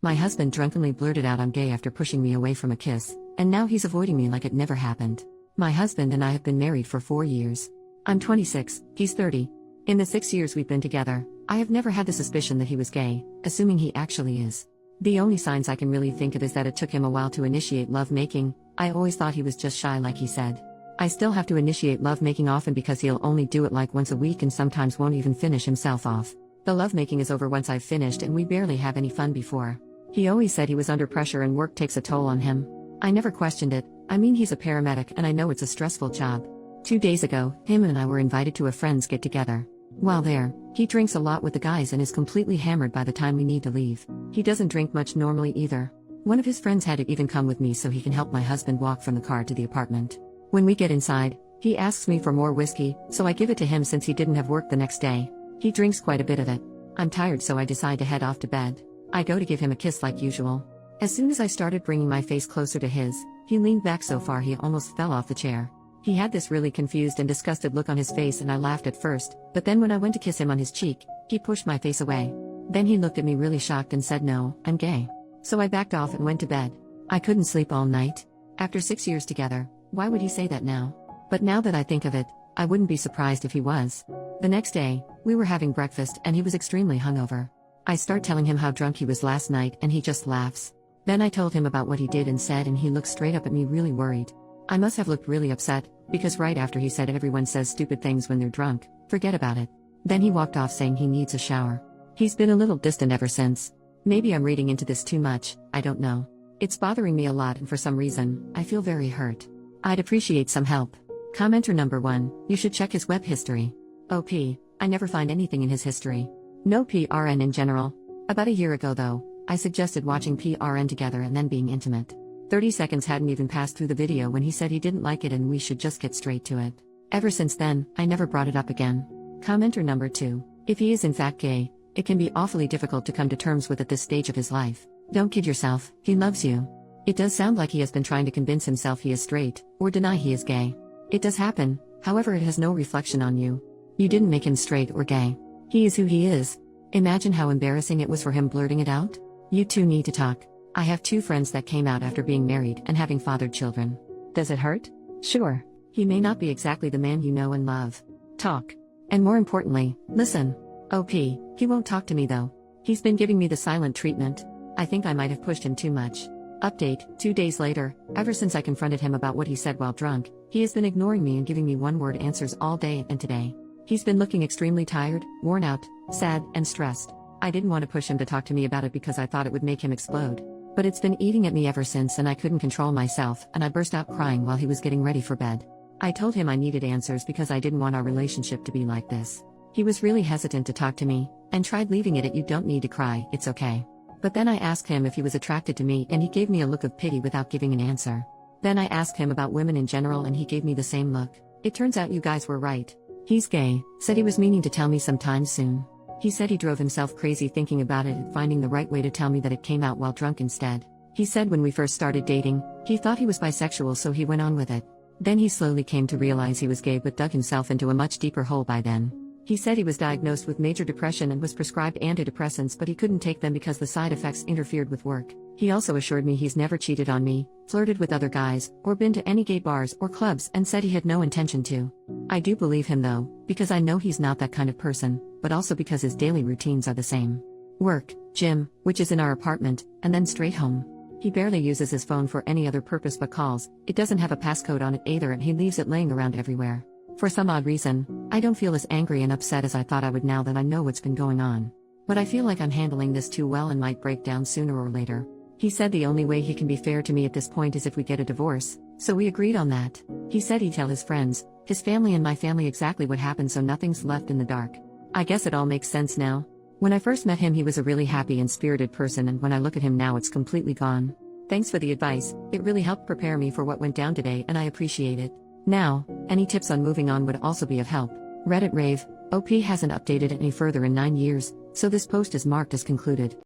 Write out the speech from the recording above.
My husband drunkenly blurted out I'm gay after pushing me away from a kiss, and now he's avoiding me like it never happened. My husband and I have been married for 4 years. I'm 26, he's 30. In the 6 years we've been together, I have never had the suspicion that he was gay, assuming he actually is. The only signs I can really think of is that it took him a while to initiate lovemaking. I always thought he was just shy like he said. I still have to initiate lovemaking often because he'll only do it like once a week and sometimes won't even finish himself off. The lovemaking is over once I've finished and we barely have any fun before. He always said he was under pressure and work takes a toll on him. I never questioned it. I mean, he's a paramedic and I know it's a stressful job. 2 days ago, him and I were invited to a friend's get-together. While there, he drinks a lot with the guys and is completely hammered by the time we need to leave. He doesn't drink much normally either. One of his friends had to even come with me so he can help my husband walk from the car to the apartment. When we get inside, he asks me for more whiskey, so I give it to him since he didn't have work the next day. He drinks quite a bit of it. I'm tired, so I decide to head off to bed. I go to give him a kiss like usual. As soon as I started bringing my face closer to his, he leaned back so far he almost fell off the chair. He had this really confused and disgusted look on his face and I laughed at first, but then when I went to kiss him on his cheek, he pushed my face away. Then he looked at me really shocked and said, "No, I'm gay." So I backed off and went to bed. I couldn't sleep all night. After 6 years together, why would he say that now? But now that I think of it, I wouldn't be surprised if he was. The next day, we were having breakfast and he was extremely hungover. I start telling him how drunk he was last night and he just laughs. Then I told him about what he did and said and he looked straight up at me really worried. I must have looked really upset, because right after he said everyone says stupid things when they're drunk, forget about it. Then he walked off saying he needs a shower. He's been a little distant ever since. Maybe I'm reading into this too much, I don't know. It's bothering me a lot and for some reason, I feel very hurt. I'd appreciate some help. Commenter number 1, you should check his web history. OP, I never find anything in his history. No PRN in general. About a year ago though, I suggested watching PRN together and then being intimate. 30 seconds hadn't even passed through the video when he said he didn't like it and we should just get straight to it. Ever since then, I never brought it up again. Commenter number 2, if he is in fact gay, it can be awfully difficult to come to terms with at this stage of his life. Don't kid yourself, he loves you. It does sound like he has been trying to convince himself he is straight, or deny he is gay. It does happen, however it has no reflection on you. You didn't make him straight or gay. He is who he is. Imagine how embarrassing it was for him blurting it out. You two need to talk. I have 2 friends that came out after being married and having fathered children. Does it hurt? Sure. He may not be exactly the man you know and love. Talk. And more importantly, listen. OP, he won't talk to me though. He's been giving me the silent treatment. I think I might have pushed him too much. Update, 2 days later, ever since I confronted him about what he said while drunk, he has been ignoring me and giving me one-word answers all day and today. He's been looking extremely tired, worn out, sad, and stressed. I didn't want to push him to talk to me about it because I thought it would make him explode. But it's been eating at me ever since and I couldn't control myself and I burst out crying while he was getting ready for bed. I told him I needed answers because I didn't want our relationship to be like this. He was really hesitant to talk to me, and tried leaving it at "You don't need to cry, it's okay." But then I asked him if he was attracted to me and he gave me a look of pity without giving an answer. Then I asked him about women in general and he gave me the same look. It turns out you guys were right. He's gay, said he was meaning to tell me sometime soon. He said he drove himself crazy thinking about it and finding the right way to tell me that it came out while drunk instead. He said when we first started dating, he thought he was bisexual so he went on with it. Then he slowly came to realize he was gay but dug himself into a much deeper hole by then. He said he was diagnosed with major depression and was prescribed antidepressants but he couldn't take them because the side effects interfered with work. He also assured me he's never cheated on me, flirted with other guys, or been to any gay bars or clubs and said he had no intention to. I do believe him though, because I know he's not that kind of person, but also because his daily routines are the same. Work, gym, which is in our apartment, and then straight home. He barely uses his phone for any other purpose but calls. It doesn't have a passcode on it either and he leaves it laying around everywhere. For some odd reason, I don't feel as angry and upset as I thought I would now that I know what's been going on. But I feel like I'm handling this too well and might break down sooner or later. He said the only way he can be fair to me at this point is if we get a divorce, so we agreed on that. He said he'd tell his friends, his family and my family exactly what happened so nothing's left in the dark. I guess it all makes sense now. When I first met him he was a really happy and spirited person and when I look at him now it's completely gone. Thanks for the advice, it really helped prepare me for what went down today and I appreciate it. Now, any tips on moving on would also be of help. Reddit rave, OP hasn't updated any further in 9 years, so this post is marked as concluded.